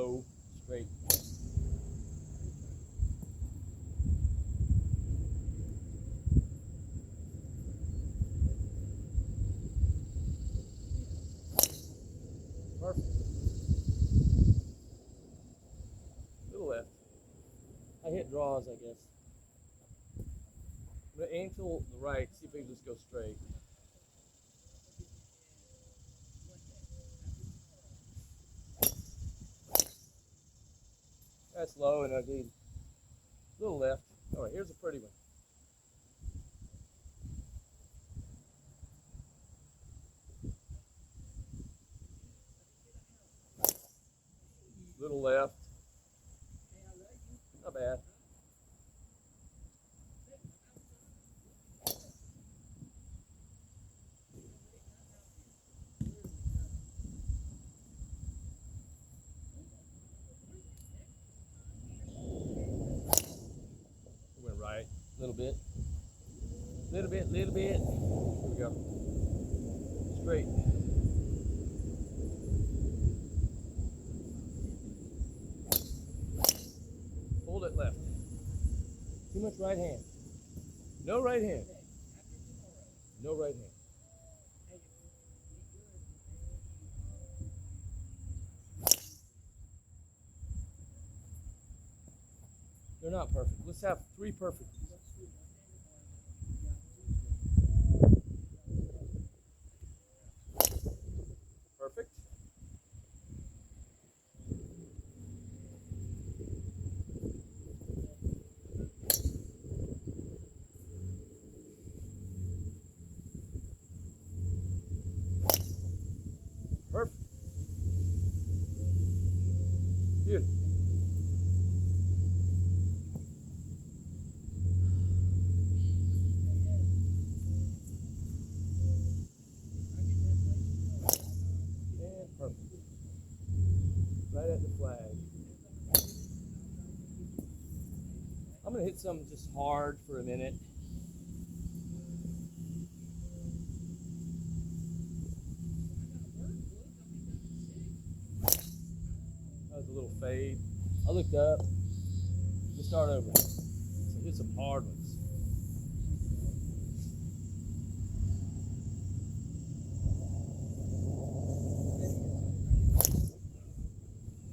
low, straight. Perfect. Little left. I hit draws, I guess. But aim to the right, see if we can just go straight. That's low and ugly. Little left. All right, here's a pretty one. Little left. Not bad. Went right. A little bit. Little bit, little bit. Here we go. Straight. Hold it left. Too much right hand. No right hand. No right hand. They're not perfect. Let's have 3 perfect. Perfect. Perfect. Beautiful. And perfect. Right at the flag. I'm going to hit something just hard for a minute. That was a little fade. I looked up. Let's start over. So hit some hard ones.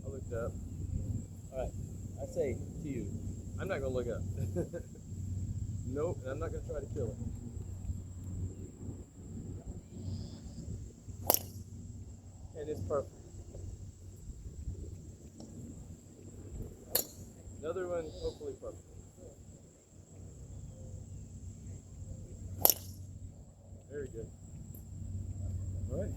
I looked up. All right. I say to you, I'm not going to look up. Nope, and I'm not going to try to kill it. And it's perfect. Another one, hopefully perfect. Very good. All right.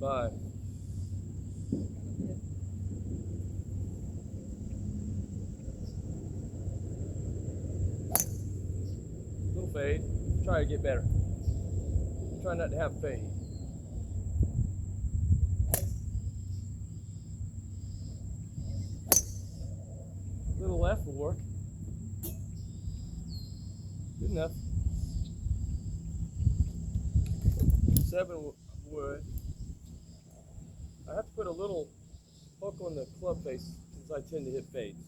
Bye. Little fade. Try to get better. Try not to have fade. Little left will work. Good enough. 7 wood. I have to put a little hook on the club face since I tend to hit fades.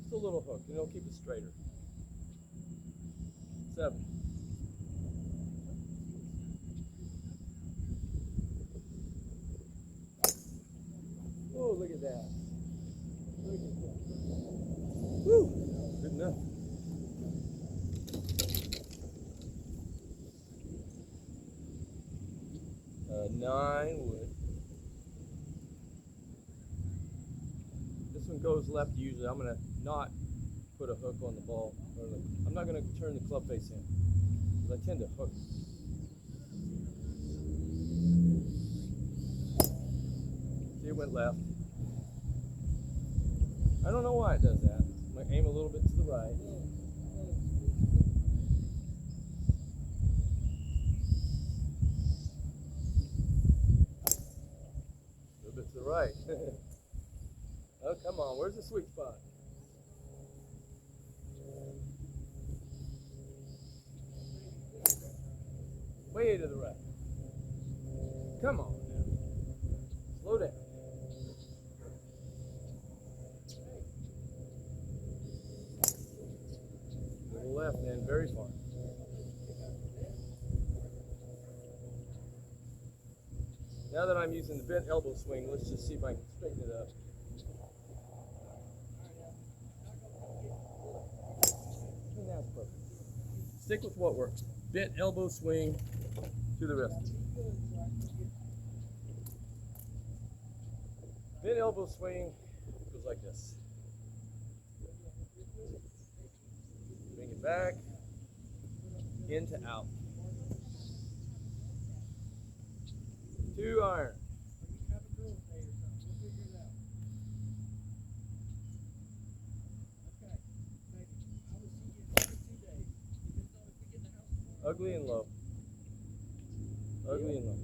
Just a little hook, and it'll keep it straighter. 7. Oh, look at that. Look at that. Woo! Good enough. 9 wood. This one goes left usually. I'm going to not put a hook on the ball. I'm not going to turn the club face in because I tend to hook. See, it went left. I don't know why it does that. I'm going to aim a little bit to the right. A little bit to the right. Oh, come on. Where's the sweet spot? Way to the right. Come on now. Slow down. Little left and very far. Now that I'm using the bent elbow swing, let's just see if I can straighten it up. And that's perfect. Stick with what works. Bent elbow swing to the rescue. Bent elbow swing goes like this. Bring it back, into out. 2 iron. Ugly and low. Ugly and low.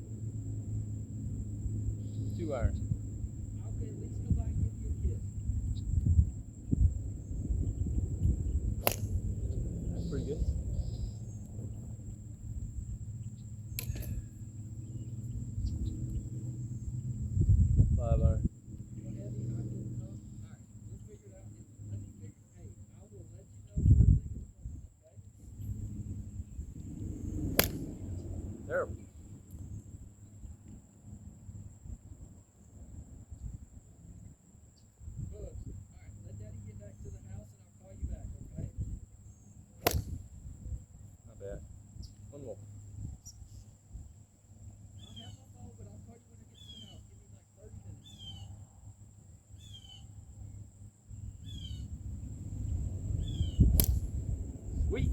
2 iron. That's pretty good. Five iron. Terrible. Not bad. One more. Sweet.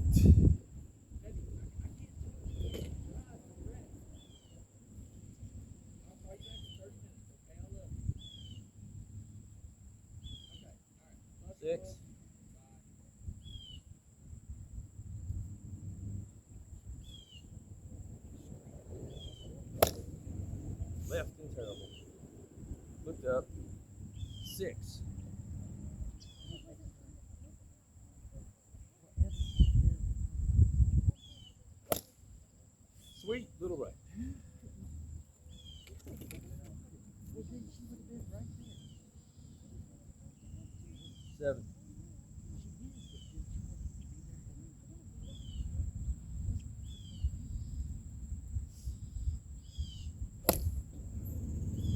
Six. Left and terrible. Looked up. 6. Sweet little right. 7.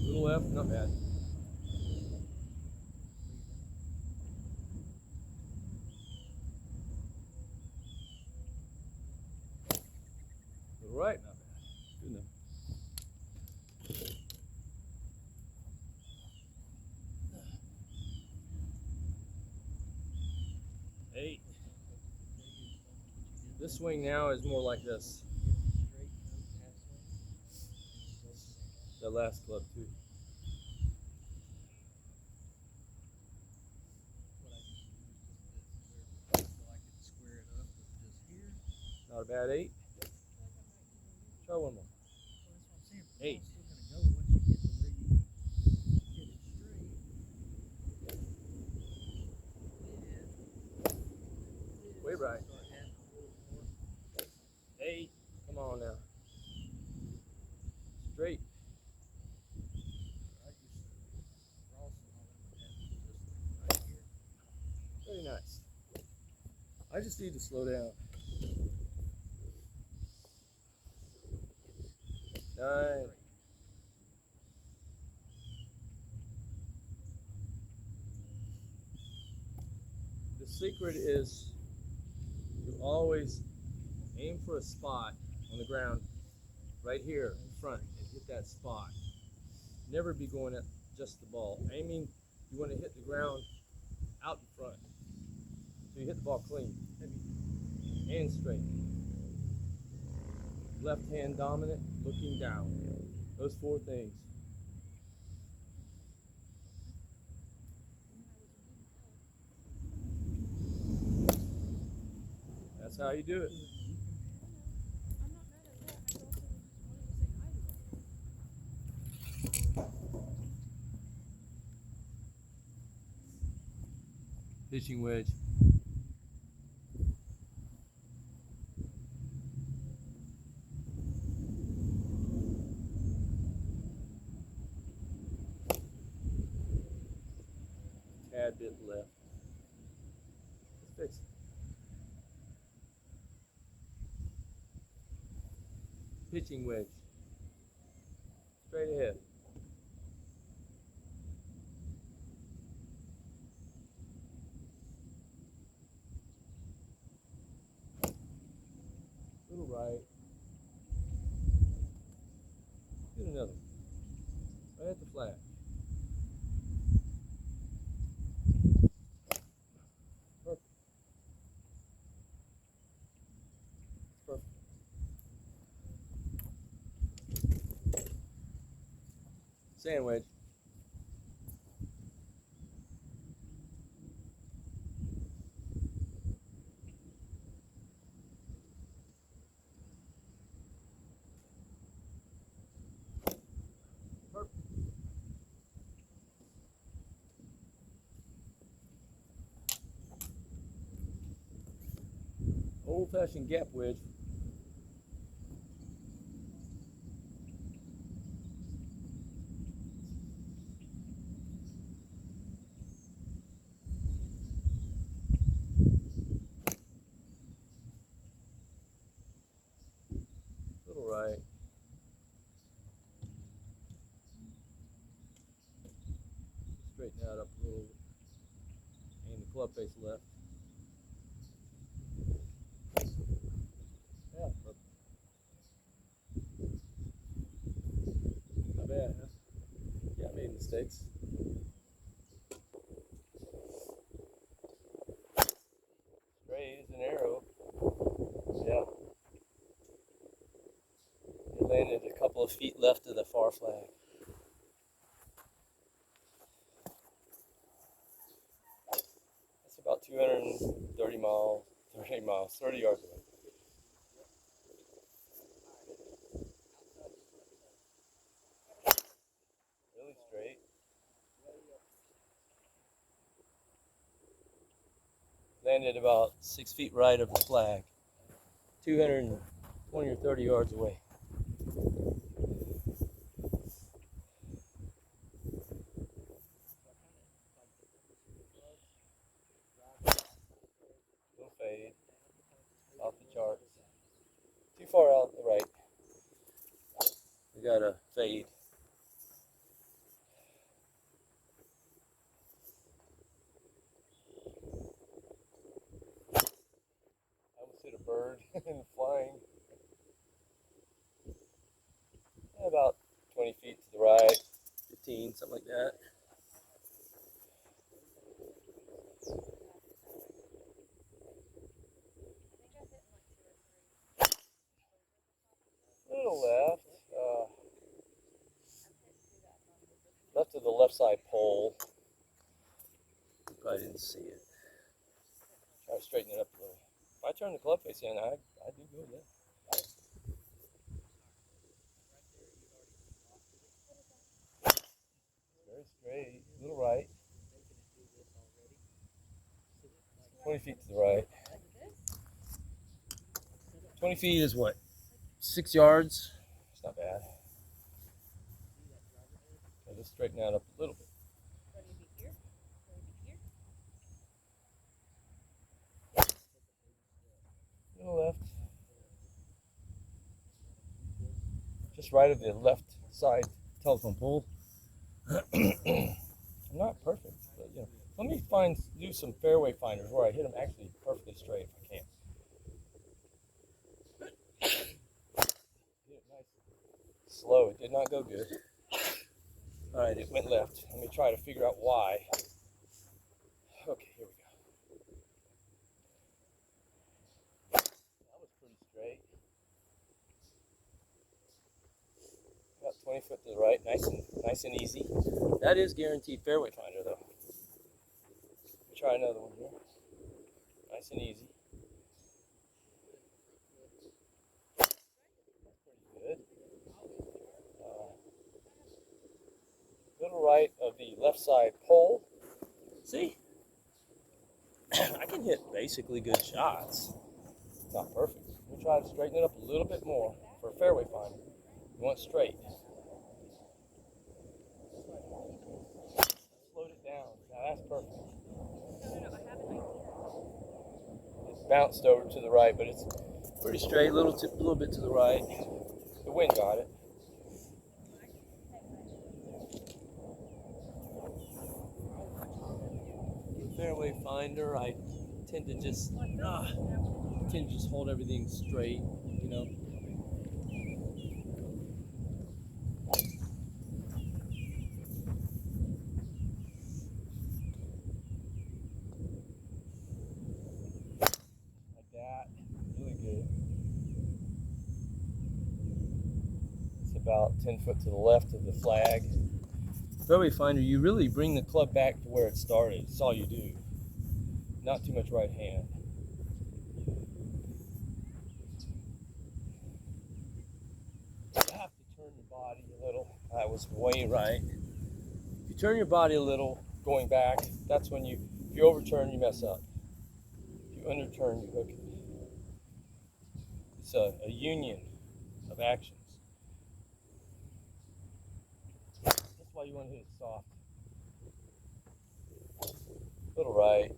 Little left, not bad. 'Little right, not bad. Good enough. 8. This swing now is more like this. The last club too. Not a bad 8. Try one more. 8. Way right. 8. Come on now. Straight. Very nice. I just need to slow down. 9. The secret is you always aim for a spot on the ground right here in front and hit that spot. Never be going at just the ball. Aiming, you want to hit the ground out in front. So you hit the ball clean and straight. Left hand dominant, looking down. Those 4 things. That's how you do it. Pitching wedge. pitching wedge. Straight ahead. Little right. Get another. Right at the flag. Perfect. Perfect. Sand wedge. Perfect. Old-fashioned gap wedge. Little right. Straighten that up a little. Aim the club face left. Yeah, perfect. Not bad, huh? Yeah, I made mistakes. Straight as an arrow. Yeah. It landed a couple of feet left of the far flag. That's about 230 miles, 30 yards away. Really straight. Landed about 6 feet right of the flag. 220 or 30 yards away. Little fade. Off the charts. Too far out the right. We got a fade. I almost hit a bird flying. About 20 feet to the right, 15, something like that. A little left. Left of the left side pole. I didn't see it. Try to straighten it up a little. If I turn the club face in, I do good, yeah. Very straight, a little right. 20 feet to the right. 20 feet is what? 6 yards? It's not bad. I'll just straighten that up a little bit. A little left. Just right of the left side telephone pole. I'm not perfect, but you know, let me do some fairway finders where I hit them actually perfectly straight if I can. Hit it nice. Slow, it did not go good. All right, it went left. Let me try to figure out why. Okay, here we go. That was pretty straight. About 20 foot to the right, nice and easy. That is guaranteed fairway finder though. Try another one here. Nice and easy. That's pretty good. Little right of the left side pole. See? I can hit basically good shots. Not perfect. We'll try to straighten it up a little bit more for a fairway finder. You want straight. Slowed it down. Now that's perfect. It's bounced over to the right, but it's pretty straight. A little bit to the right. It The wind got it. Fairway finder, I tend to just hold everything straight, you know. Like that, really good. It's about 10 foot to the left of the flag. Fairway finder, you really bring the club back to where it started. That's all you do. Not too much right hand. You have to turn your body a little. I was way right. If you turn your body a little going back, that's when if you overturn, you mess up. If you underturn, you hook it. It's a union of actions. That's why you want to hit it soft. Little right.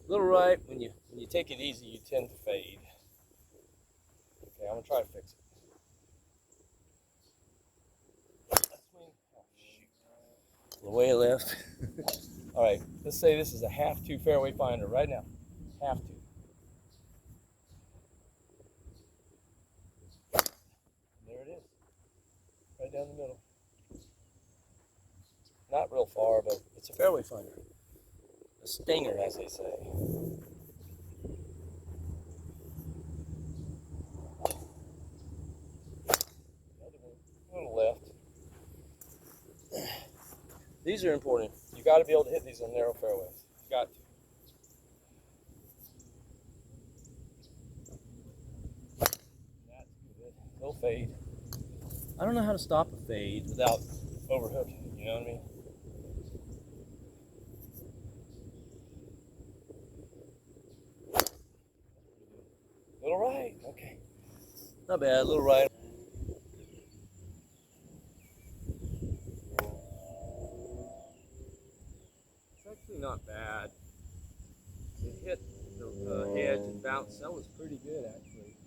Little right. When you take it easy, you tend to fade. Okay, I'm gonna try to fix it. Swing. Oh shoot. The way left. All right. Let's say this is a half two fairway finder right now. Half two. There it is. Right down the middle. Not real far, but it's a fairway finder. A stinger, as they say. A little left. These are important. You got to be able to hit these on narrow fairways. You got to. That's good. No fade. I don't know how to stop a fade without overhooking. You know what I mean? Little right. Okay. Not bad. Little right. Actually not bad. It hit the edge and bounced. That was pretty good, actually.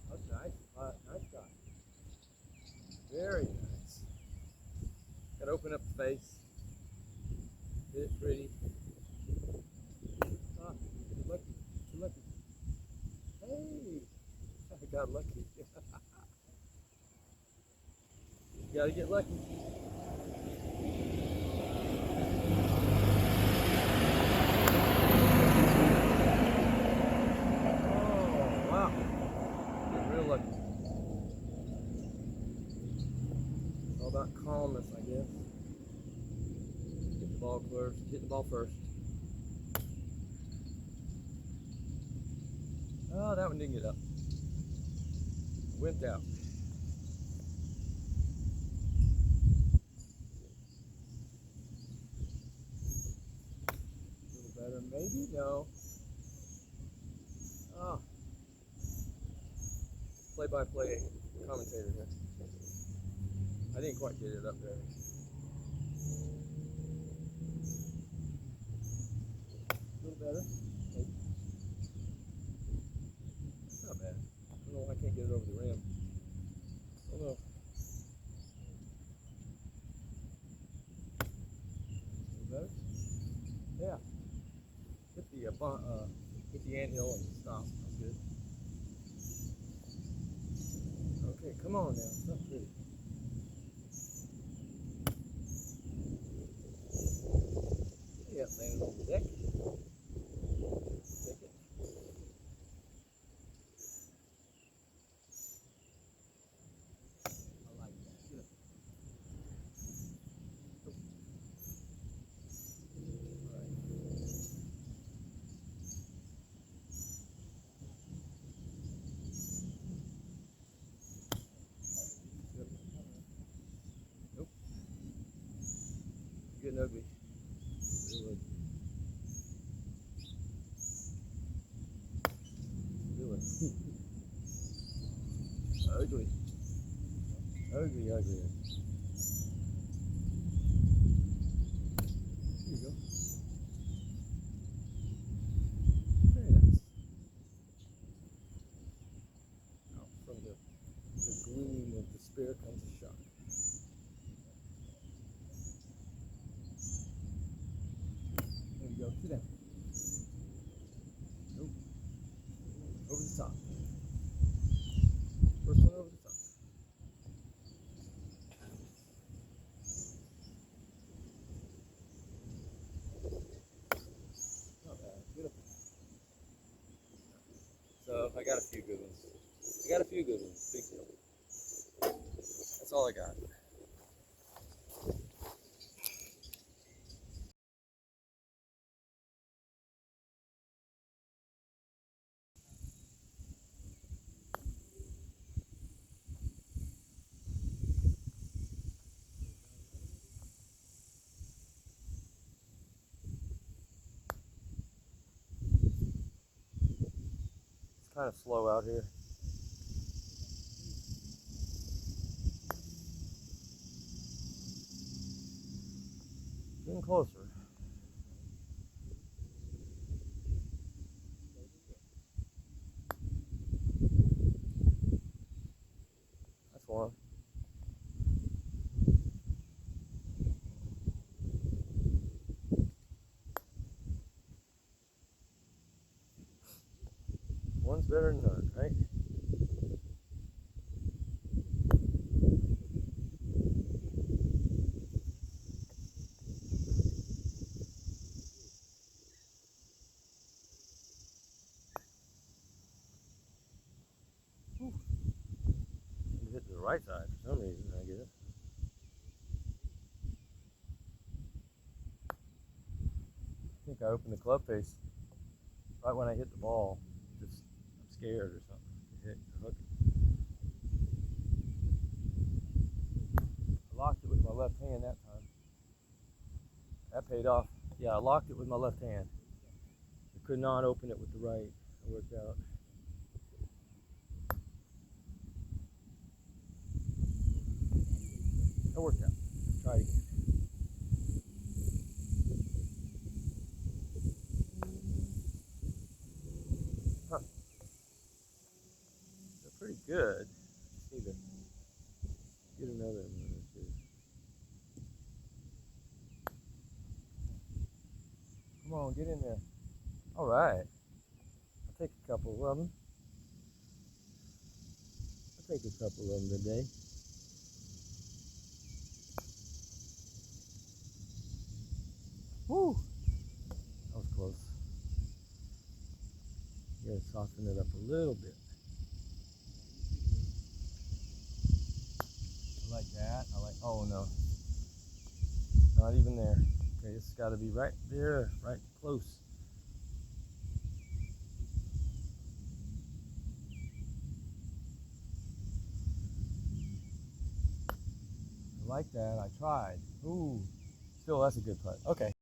That's nice. Nice shot. Very nice. Got to open up the face. Hit it pretty. Ah, lucky. Lucky. Hey! I got lucky. You gotta get lucky. Oh, wow. Get real lucky. All about calmness, I guess. Hit the ball first. Hit the ball first. Oh, that one didn't get up. Went out. Better, maybe? No. Oh. Play-by-play commentator here. I didn't quite get it up there. A little better. Maybe. Not bad. I don't know why I can't get it over the rim. I don't know. A little better? Yeah. Hit the anthill and stop. That's good. Okay, come on now. It's not pretty. Yeah, landed on the deck. Take it. I like that. Good. Getting ugly. Real ugly. Ugly. Ugly. Here you go. Very nice. bear comes a shark. There you go. Sit down. Nope. Over the top. First one over the top. Not bad. Beautiful. So I got a few good ones. Big deal. That's all I got. It's kind of slow out here. Getting closer. That's one. One's better than none, right? You hit the right side for some reason, I guess. I think I opened the club face right when I hit the ball. Just I'm scared or something. Hit the hook. I locked it with my left hand that time. That paid off. Yeah, I locked it with my left hand. I could not open it with the right. It worked out. It worked out. Let's try it again. Huh. They're pretty good. Just need to get another one or two. Come on, get in there. All right. I'll take a couple of them. I'll take a couple of them today. Woo! That was close. You gotta soften it up a little bit. I like that. Oh no. Not even there. Okay, it's gotta be right there, right close. I like that. I tried. Ooh. Still, that's a good putt. Okay.